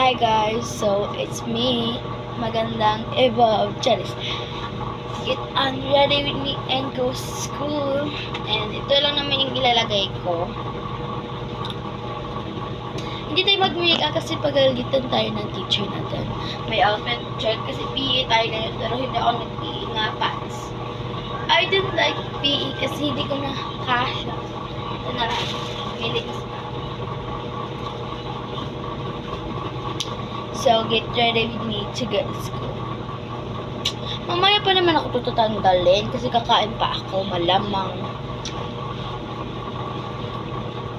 Hi guys, so it's me, magandang Eva of Charis. Get on ready with me and go to school. And ito lang naman yung ilalagay ko. Hindi tayo mag-make kasi pagalitan tayo ng teacher natin. May outfit check kasi PE tayo ngayon pero hindi ako nag-PE nga pants. I didn't like PE kasi hindi ko na kasha. Ito na lang. Pili kasi. So, get ready with me to go to school. Mamaya pa naman ako tututanggalin kasi kakain pa ako, malamang.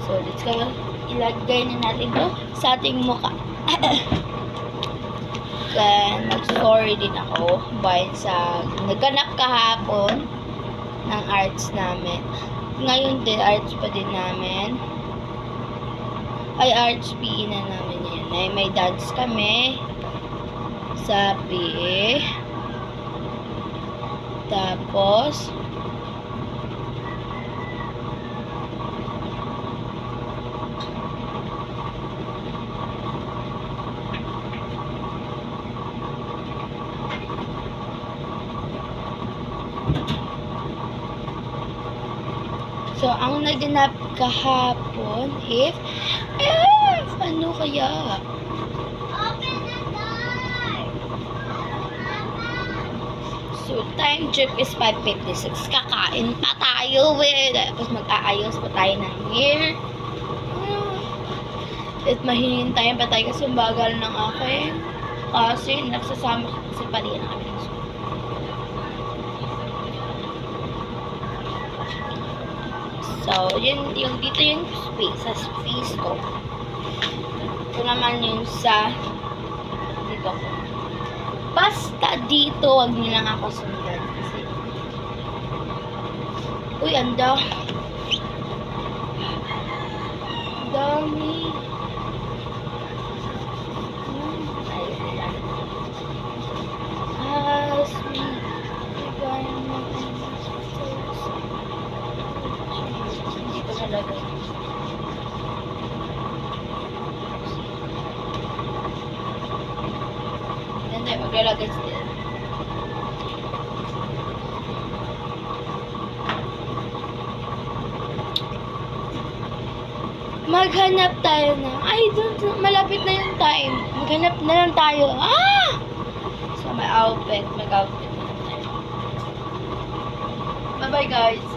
So, let's go. Ilagay na natin to sa ating mukha. Then, mag-story din ako by sa nagganap kahapon ng arts namin. Ngayon din, arts pa din namin. Ay, arts PE na namin yan. Ay, may dance kami sa PE. Tapos, so, ang naganap kahapon, ano kaya? Open the door! So, time check is 5:56. Kakain pa tayo, Tapos mag-aayos pa tayo ng hair. At mahihintayin pa tayo kasi bagal ng akin. Kasi nagsasama kasi pa rin kami ng school. So, yun, yung dito yung space, sa space ko. Ito naman yung sa dito ko. Basta dito, wag niyo lang ako sundan kasi uy, ang dami. Hindi ko nalagay. Yan tayo maglalagay sila. Maghanap tayo na. Malapit na yung time. Maghanap na lang tayo. So, may outfit. Mag-outfit na lang tayo. Bye-bye, guys.